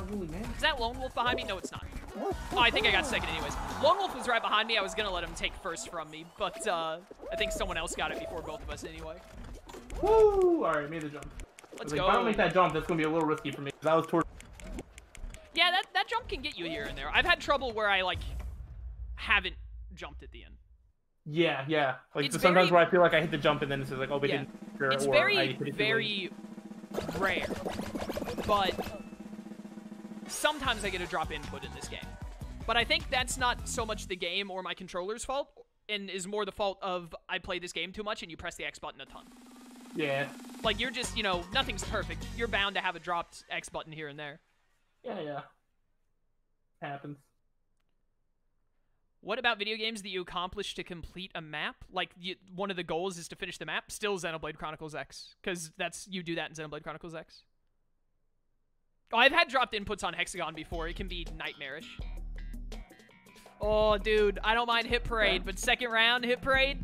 unruly man. Is that Lone Wolf behind me? No, it's not. Oh, I think I got second anyways. Lone Wolf was right behind me. I was going to let him take first from me, but I think someone else got it before both of us anyway. Woo! All right, made the jump. Let's go. go. If I don't make that jump, that's going to be a little risky for me. Because I was towards... Yeah, that jump can get you here and there. I've had trouble where I, like, haven't jumped at the end. Yeah, yeah. Like, It's sometimes very... where I feel like I hit the jump and then it's like, oh, but yeah. didn't... It's very, very rare. But sometimes I get a drop input in this game. But I think that's not so much the game or my controller's fault, and is more the fault of I play this game too much and you press the X button a ton. Yeah. Like, you're just, you know, nothing's perfect. You're bound to have a dropped X button here and there. Yeah, yeah. Happens. What about video games that you accomplish to complete a map? Like, one of the goals is to finish the map? Still Xenoblade Chronicles X. Because you do that in Xenoblade Chronicles X. Oh, I've had dropped inputs on Hex-A-Gone before. It can be nightmarish. Oh, dude, I don't mind Hit Parade, but second round Hit Parade,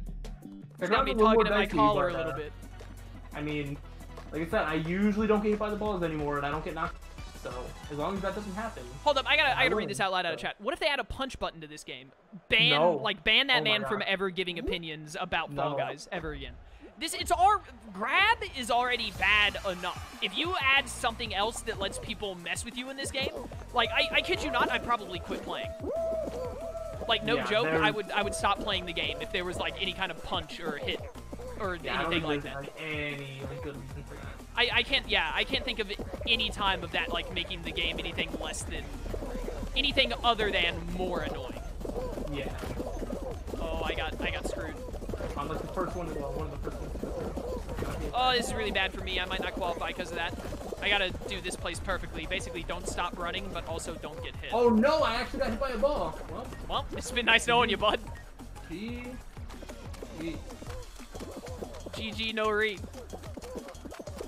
it's got me tugging at my collar a little bit. I mean, like I said, I usually don't get hit by the balls anymore, and I don't get knocked. So as long as that doesn't happen. Hold up, I gotta read this out loud out of chat. What if they add a punch button to this game? Ban that man from ever giving opinions about Fall Guys ever again. Grab is already bad enough. If you add something else that lets people mess with you in this game, like I kid you not, I'd probably quit playing. Like, no joke, I would stop playing the game if there was like any kind of punch or hit or anything like that. Any good reason for that. I can't think of any time of that like making the game anything anything other than more annoying. Yeah. Oh, I got screwed. I'm like the first one of the first ones. Oh, this is really bad for me. I might not qualify because of that. I gotta do this place perfectly. Basically, don't stop running, but also don't get hit. Oh no, I actually got hit by a ball. Well, it's been nice knowing you, bud. GG, no read.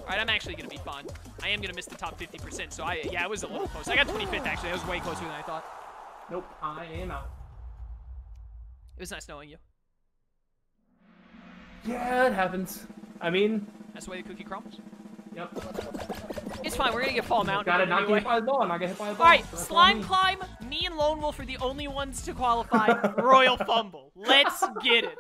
Alright, I'm actually gonna be fine. I am gonna miss the top 50%, so it was a little close. I got 25th, actually. That was way closer than I thought. Nope, I am out. It was nice knowing you. Yeah, it happens. I mean... That's the way the cookie crumbles. Yep. It's fine, we're gonna get Fall Mountain Gotta not anyway. get hit by the ball, not get hit by the ball. Alright, Slime Climb, me and Lone Wolf are the only ones to qualify. Royal Fumble. Let's get it.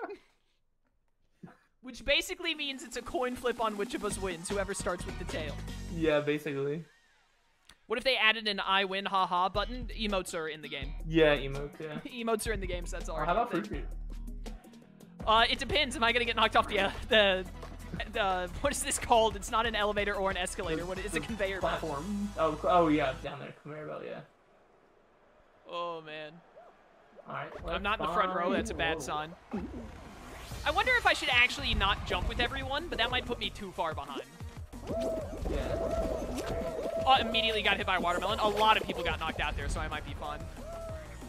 Which basically means it's a coin flip on which of us wins, whoever starts with the tail. Yeah, basically. What if they added an I win haha button? Emotes are in the game. Yeah, emotes, yeah. Emotes are in the game, so that's all right. How about fruit shoot? It depends. Am I gonna get knocked off the what is this called? It's not an elevator or an escalator. What is a conveyor belt? Platform. Oh yeah, down there. Conveyor belt, yeah. Oh man. Alright. I'm not in the front row, that's a bad sign. I wonder if I should actually not jump with everyone, but that might put me too far behind. Yeah. Immediately got hit by a watermelon. A lot of people got knocked out there, so I might be fine.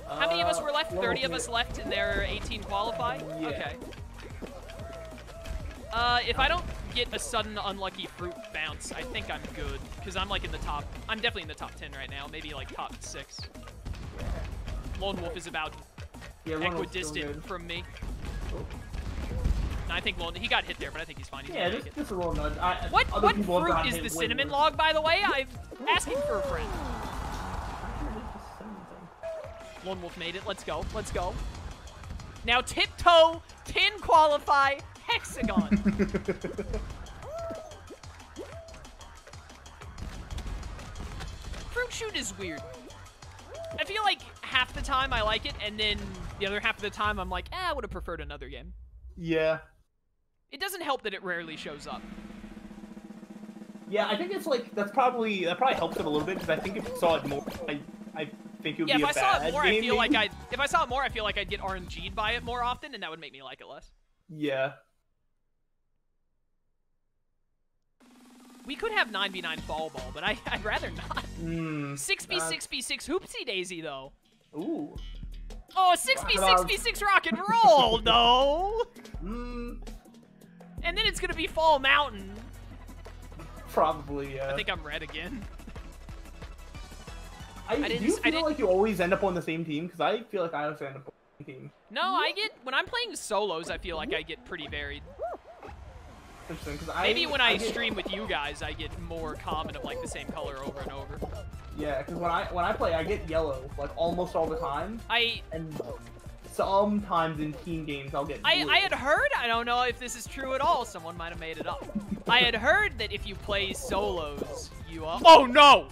How many of us were left? 30 of us left, and there are 18 qualified? Yeah. Okay. If I don't get a sudden unlucky fruit bounce, I think I'm good, because I'm like in the top. I'm definitely in the top 10 right now, maybe like top 6. Lone Wolf is about equidistant from me. No, I think he got hit there, but I think he's fine. He's just a little nudge. What fruit is the cinnamon log, by the way? I'm asking for a friend. Lone Wolf made it. Let's go. Let's go. Now tiptoe, 10 qualify, Hex-A-Gone. Fruit shoot is weird. I feel like half the time I like it, and then the other half of the time I'm like, I would have preferred another game. Yeah. It doesn't help that it rarely shows up. Yeah, I think it's like that probably helps it a little bit because I think if you saw it more, I think it would be a bad game. If I saw it more, I feel like I'd get RNG'd by it more often, and that would make me like it less. Yeah. We could have 9v9 fall ball, but I'd rather not. 6v6v6 hoopsie daisy though. Ooh. Oh, 6v6v6 rock and roll though. And then it's gonna be Fall Mountain. Probably, yeah. I think I'm red again. Do you feel like you always end up on the same team? Because I feel like I always end up on the same team. No, when I'm playing solos, I feel like I get pretty varied. Interesting, Maybe when I stream with you guys, I get more common of like the same color over and over. Yeah, because when I play, I get yellow like almost all the time. And sometimes in team games I'll get blue. I had heard, I don't know if this is true at all, someone might have made it up. I had heard that if you play solos, you oh no!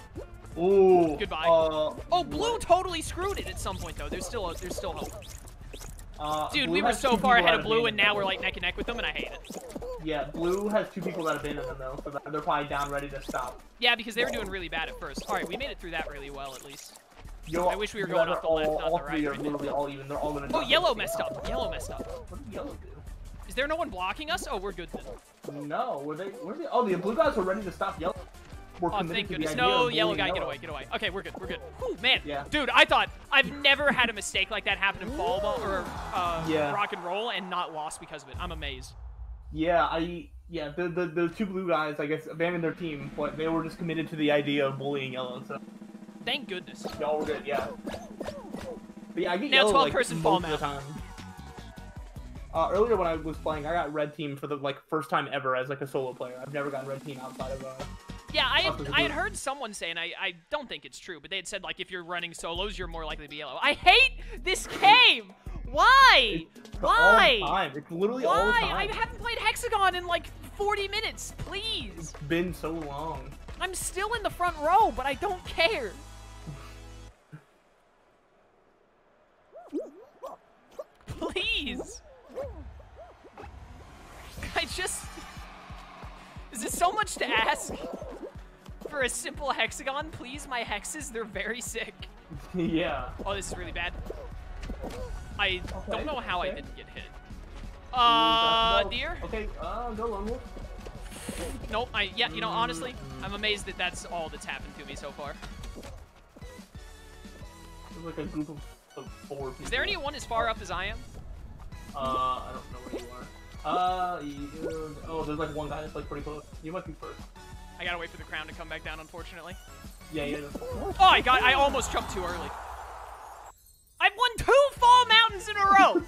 Ooh. Goodbye. Oh, blue totally screwed it at some point though. There's still hope. Dude, we were so far ahead of blue and now we're like neck and neck with them and I hate it. Yeah, blue has 2 people that have been in them though, so they're probably down ready to stop. Yeah, because they were doing really bad at first. Alright, we made it through that really well at least. Yo, I wish we were going off the left, not the right. All 3 are literally all even. They're all gonna die. Oh, yellow messed up. Yellow messed up. What did yellow do? Is there no one blocking us? Oh, we're good then. No, were they? Oh, the blue guys were ready to stop yellow. Oh, thank goodness. No, yellow guy, get away, get away. Okay, we're good, we're good. Whew, man. Yeah. Dude, I thought, I've never had a mistake like that happen in Fall Ball, or Rock and Roll and not lost because of it. I'm amazed. Yeah, the 2 blue guys, I guess, abandoned their team, but they were just committed to the idea of bullying yellow, so. Thank goodness. Y'all were good, yeah. But yeah, I get now yellow, 12-person fall most of the time. Earlier when I was playing, I got red team for the first time ever as a solo player. I've never gotten red team outside of yeah, I had heard someone say, and I don't think it's true, but they had said if you're running solos, you're more likely to be yellow. I hate this game. Why? Why? All the time. It's literally Why? all the time. I haven't played Hex-A-Gone in 40 minutes. Please. It's been so long. I'm still in the front row, but I don't care. Please. Is it so much to ask for a simple Hex-A-Gone? Please, my hexes, they're very sick. Yeah. Oh, this is really bad. I don't know how I didn't get hit. Deer? Okay, go Lone Wolf. Nope, yeah, you know, honestly, I'm amazed that that's all that's happened to me so far. There's like a group of 4 people. Is there anyone as far up as I am? I don't know where you are. Oh, there's one guy that's pretty close. You might be first. I gotta wait for the crown to come back down, unfortunately. Yeah. Oh, I almost jumped too early. I've won 2 fall mountains in a row!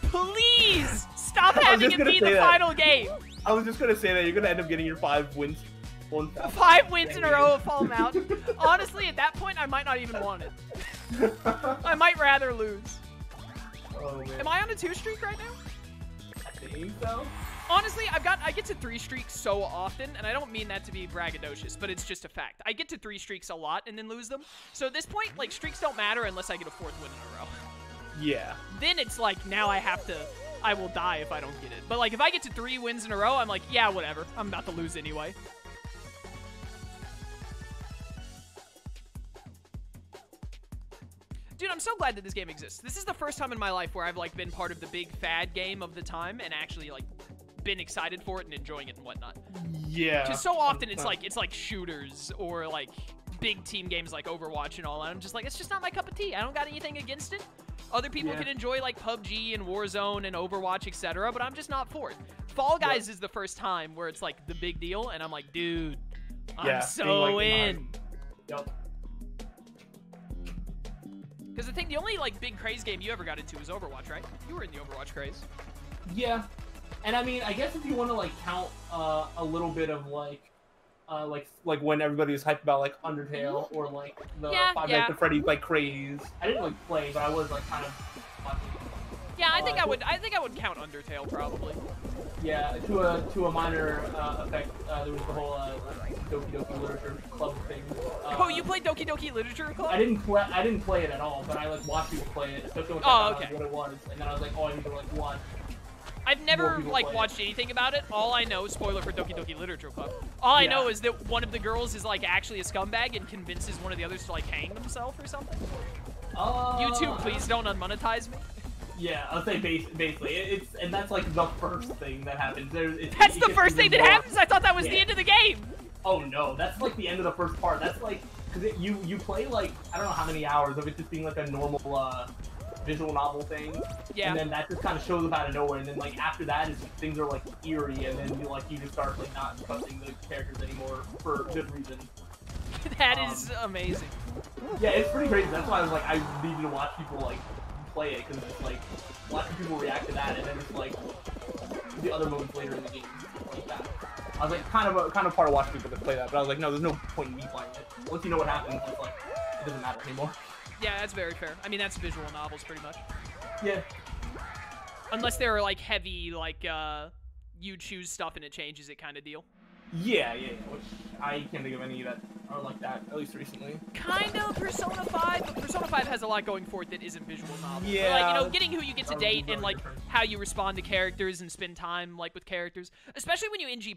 Please! Stop having it be the final game! I was just gonna say that you're gonna end up getting your 5 wins. 5 wins in a row of Fall Mountain. Honestly, at that point, I might not even want it. I might rather lose. Oh, man. Am I on a 2 streak right now? I think so. Honestly, I get to 3 streaks so often, and I don't mean that to be braggadocious, but it's just a fact. I get to 3 streaks a lot and then lose them. So at this point, streaks don't matter unless I get a 4th win in a row. Yeah. Then it's now I will die if I don't get it. But if I get to 3 wins in a row, I'm yeah, whatever. I'm about to lose anyway. Dude, I'm so glad that this game exists. This is the first time in my life where I've been part of the big fad game of the time and actually been excited for it and enjoying it and whatnot. Yeah. Because so often it's shooters or big team games like Overwatch and all, and I'm just it's just not my cup of tea. I don't got anything against it. Other people can enjoy PUBG and Warzone and Overwatch, etc., but I'm just not for it. Fall Guys is the first time where it's the big deal, and I'm dude, I'm so in. Yep. Because the only big craze game you ever got into was Overwatch, right? You were in the Overwatch craze. Yeah, and I mean, I guess if you want to count a little bit of when everybody was hyped about Undertale or the Five Nights at Freddy's craze. I didn't play, but I was kind of watching. Yeah, I think I would count Undertale probably. Yeah, to a minor effect, there was the whole Doki Doki Literature Club thing. Oh, you played Doki Doki Literature Club? I didn't play it at all, but I watched people play it, especially when I found out what it was, and then I was oh, I need to watch. I've never watched anything about it. All I know, spoiler for Doki Doki Literature Club. All I know is that one of the girls is actually a scumbag and convinces one of the others to hang themselves or something. YouTube, please don't unmonetize me. Yeah, I'll say basically, and that's the first thing that happens. That's the first thing that happens? I thought that was the end of the game. Oh no, that's the end of the first part. That's because you play I don't know how many hours of it just being a normal visual novel thing. Yeah. And then that just kind of shows up out of nowhere, and then after that is things are eerie, and then you just start not trusting the characters anymore for good reason. That is amazing. Yeah, it's pretty crazy. That's why I was I needed to watch people play it, because it's watching people react to that, and then it's the other moments later in the game that. I was like, kind of part of watching people that play that, but I was like, no, there's no point in me playing it. Once you know what happens, it's like, it doesn't matter anymore. Yeah, that's very fair. I mean, that's visual novels, pretty much. Yeah. Unless they're, like, heavy, like, you choose stuff and it changes it kind of deal. Yeah, which I can't think of any that are like that, at least recently. Kind of Persona 5, but Persona 5 has a lot going for it that isn't visual novels. Yeah. But, like, you know, getting who you get to date and, like, how you respond to characters and spend time, like, with characters. Especially when you NG+.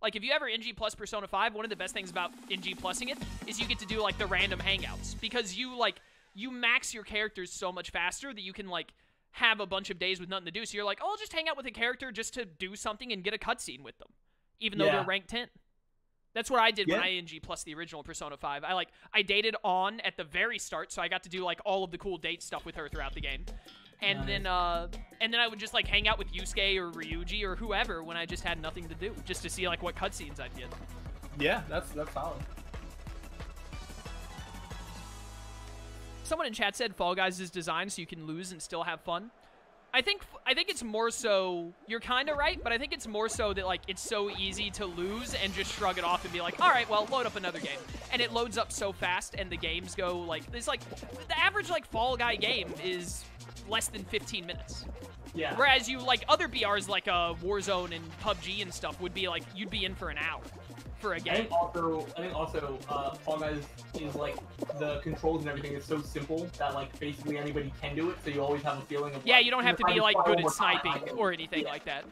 Like, if you ever NG+ Persona 5, one of the best things about NG+ing it is you get to do, like, the random hangouts. Because you, like, you max your characters so much faster that you can, like, have a bunch of days with nothing to do. So you're like, oh, I'll just hang out with a character just to do something and get a cutscene with them. Even though they're ranked 10. That's what I did when I NG+ the original Persona 5. I dated On at the very start, so I got to do, like, all of the cool date stuff with her throughout the game. And then I would just, like, hang out with Yusuke or Ryuji or whoever when I just had nothing to do, just to see, like, what cutscenes I'd get. Yeah, that's solid. Someone in chat said Fall Guys is designed so you can lose and still have fun. I think it's more so, you're kind of right, but I think it's more so that, like, it's so easy to lose and just shrug it off and be like, all right, well, load up another game. And it loads up so fast and the games go, like, it's like, the average, like, Fall Guy game is less than 15 minutes. Yeah. Whereas you, like, other BRs like Warzone and PUBG and stuff would be, like, you'd be in for an hour for a game. I think also Fall Guys is, like, the controls and everything is so simple that, like, basically anybody can do it, so you always have a feeling of, yeah, like, you don't have to be, like, good at sniping or anything like that.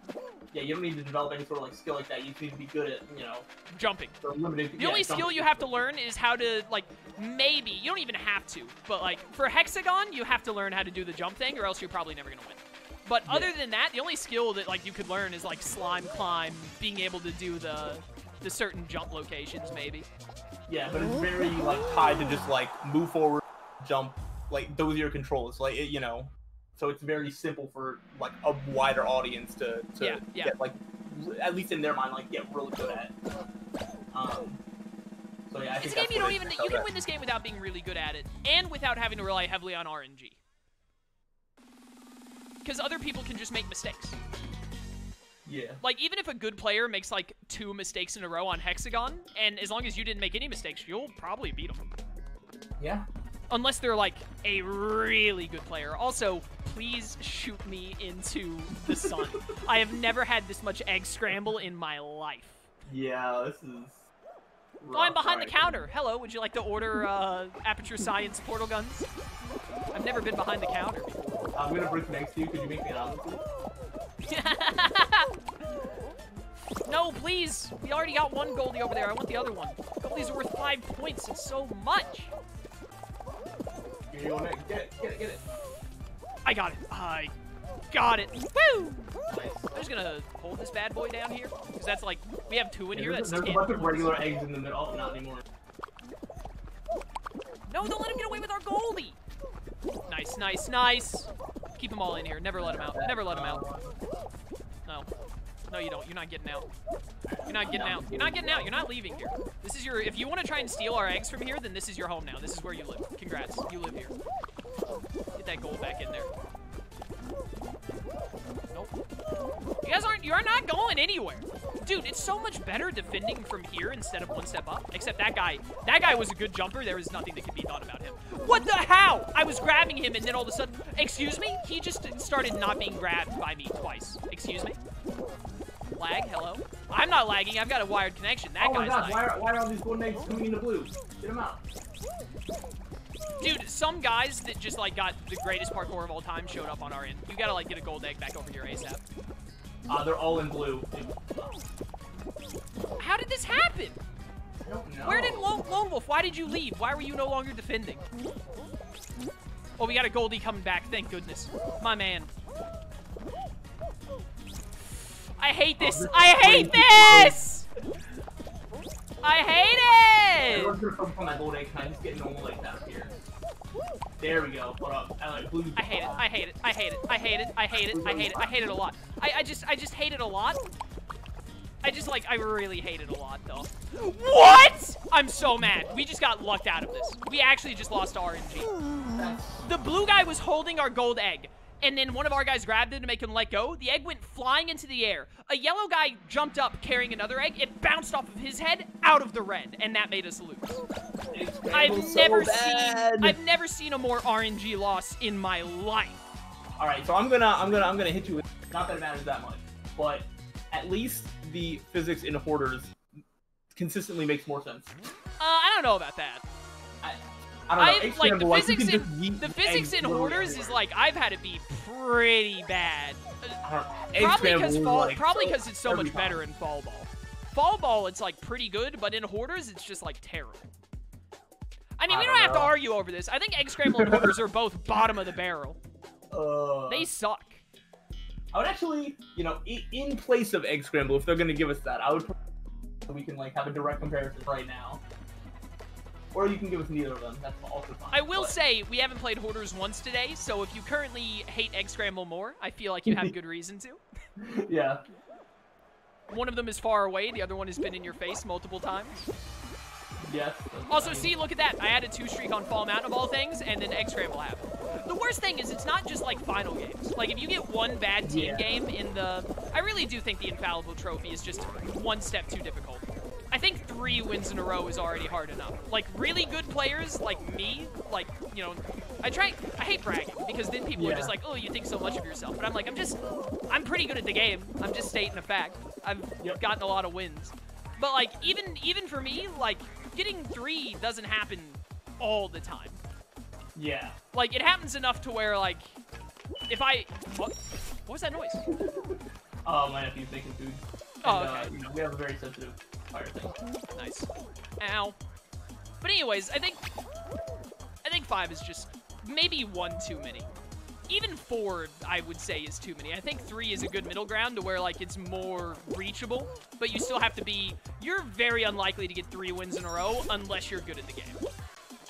Yeah, you don't need to develop any sort of, like, skill like that. You just need to be good at, you know... jumping. The only skill you have to learn is how to, like, maybe, you don't even have to, but, like, for Hex-A-Gone, you have to learn how to do the jump thing, or else you're probably never gonna win. But other than that, the only skill that, like, you could learn is, like, slime climb, being able to do the certain jump locations, maybe. Yeah, but it's very, like, tied to just, like, move forward, jump, like, those are your controls, like, you know, so it's very simple for, like, a wider audience to get, like, at least in their mind, like, get really good at. So yeah, I think this game you can win this game without being really good at it, and without having to rely heavily on RNG. Because other people can just make mistakes. Yeah. Like, even if a good player makes, like, 2 mistakes in a row on Hex-A-Gone, and as long as you didn't make any mistakes, you'll probably beat them. Yeah. Unless they're, like, a really good player. Also, please shoot me into the sun. I have never had this much egg scramble in my life. Yeah, this is... Oh, I'm behind the counter. Hello, would you like to order Aperture Science portal guns? I've never been behind the counter before. I'm gonna bring some eggs to you. Could you make me an omelet? No, please. We already got one Goldie over there. I want the other one. Goldie's are worth 5 points. It's so much. Get it. I got it. I got it. Woo! Nice. I'm just gonna hold this bad boy down here, because that's like, we have 2 in here. There's a bunch of regular eggs in the middle. Oh, not anymore. No, don't let him get away with our Goldie. Nice, nice, nice. Keep them all in here. Never let him out. Never let him out. No. No, you don't. You're not getting out. You're not getting out. You're not getting out. You're not leaving here. This is your... If you want to try and steal our eggs from here, then this is your home now. This is where you live. Congrats. You live here. Get that gold back in there. Nope. You guys aren't... You're not going anywhere. Dude, it's so much better defending from here instead of 1 step up. Except that guy was a good jumper. There was nothing that could be done about him. What the how? I was grabbing him and then all of a sudden... Excuse me? He just started not being grabbed by me twice. Excuse me? Lag, hello? I'm not lagging, I've got a wired connection. That guy's lagging. Why are all these golden eggs coming into blue? Get them out. Dude, some guys that just, like, got the greatest parkour of all time showed up on our end. You gotta, like, get a gold egg back over here ASAP. They're all in blue. How did this happen? I don't know. Where did Lone Wolf, why did you leave? Why were you no longer defending? Oh, we got a goldie coming back, thank goodness. My man. I hate this! I hate this! I hate it! I'm gonna focus on my gold egg. Can I just get normal like that here? There we go. Hold up. I like blue. I hate it. I hate it. I hate it. I hate it. I hate it. I hate it. I hate it a lot. I just hate it a lot. I really hate it a lot, though. What? I'm so mad. We just got lucked out of this. We actually just lost RNG. The blue guy was holding our gold egg. and then one of our guys grabbed it to make him let go. The egg went flying into the air. A yellow guy jumped up carrying another egg. It bounced off of his head out of the red, and that made us lose. I've never seen a more RNG loss in my life. All right, so I'm gonna hit you with, not that it matters that much, but at least the physics in Hoarders consistently makes more sense. I don't know about that. I don't know. Like the physics in Hoarders is like I've had it be pretty bad. Probably because it's so much better in Fall Ball. Fall Ball it's like pretty good, but in Hoarders it's just like terrible. I mean, we don't have to argue over this. I think Egg Scramble and Hoarders are both bottom of the barrel. They suck. I would actually, you know, in place of Egg Scramble, if they're gonna give us that, I would. We can like have a direct comparison right now. Or you can give us neither of them. That's also fine. I will say, we haven't played Hoarders once today, so if you currently hate Egg Scramble more, I feel like you have good reason to. Yeah. One of them is far away, the other one has been in your face multiple times. Yes. Also, see, look at that. I had a 2-streak on Fall Mountain of all things, and then Egg Scramble happened. The worst thing is it's not just like final games. Like, if you get one bad team game in the... I really do think the Infallible Trophy is just one step too difficult. I think 3 wins in a row is already hard enough. Like, really good players like me, like, you know, I hate bragging, because then people are just like, oh, you think so much of yourself. But I'm like, I'm pretty good at the game. I'm just stating a fact. I've gotten a lot of wins. But, like, even for me, like, getting 3 doesn't happen all the time. Yeah. Like, it happens enough to where, like, if I... What was that noise? Oh, my nephew's making food. Oh, okay. You know, we have a very sensitive fire thing. Nice. Ow. But anyways, I think 5 is just maybe 1 too many. Even 4, I would say, is too many. I think 3 is a good middle ground to where, like, it's more reachable, but you still have to be... You're very unlikely to get 3 wins in a row unless you're good at the game.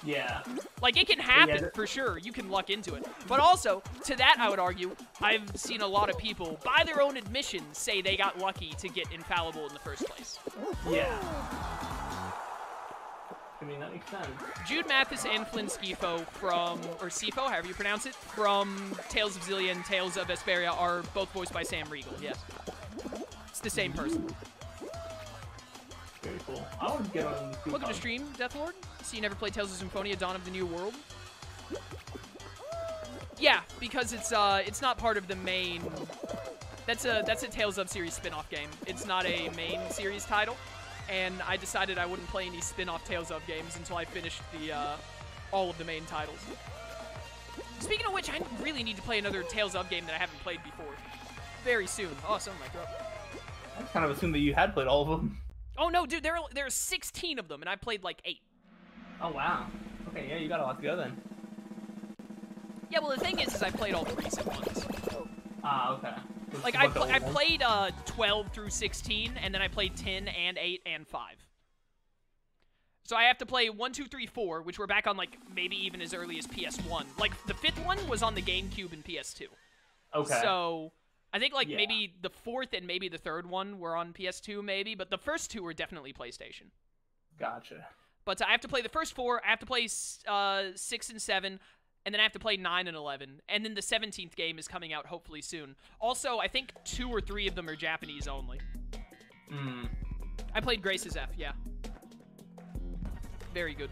Yeah. Like, it can happen, for sure. You can luck into it. But also, to that, I would argue, I've seen a lot of people, by their own admission, say they got lucky to get Infallible in the first place. Yeah. I mean, that makes sense. Jude Mathis and Flynn Scifo from, or Scifo, however you pronounce it, from Tales of Xillia and Tales of Vesperia are both voiced by Sam Riegel, yes. It's the same person. Very cool. I want to get on... Welcome to stream, Deathlord. So you never played Tales of Symphonia, Dawn of the New World? Yeah, because it's not part of the main... That's a Tales of series spin-off game. It's not a main series title. And I decided I wouldn't play any spin-off Tales of games until I finished the all of the main titles. Speaking of which, I really need to play another Tales of game that I haven't played before. Very soon. Oh, something like that. I kind of assumed that you had played all of them. Oh no, dude, there are 16 of them, and I played like 8. Oh wow. Okay, yeah, you got a lot to go then. Yeah, well the thing is I played all the recent ones. Ah, okay. Like I played 12 through 16, and then I played 10 and 8 and 5. So I have to play 1, 2, 3, 4, which were back on like maybe even as early as PS1. Like the 5th one was on the GameCube and PS2. Okay. So I think like maybe the 4th and maybe the 3rd one were on PS2 maybe, but the first 2 were definitely PlayStation. Gotcha. But I have to play the first 4, I have to play 6 and 7, and then I have to play 9 and 11. And then the 17th game is coming out hopefully soon. Also, I think 2 or 3 of them are Japanese only. Hmm. I played Grace's F, yeah. Very good.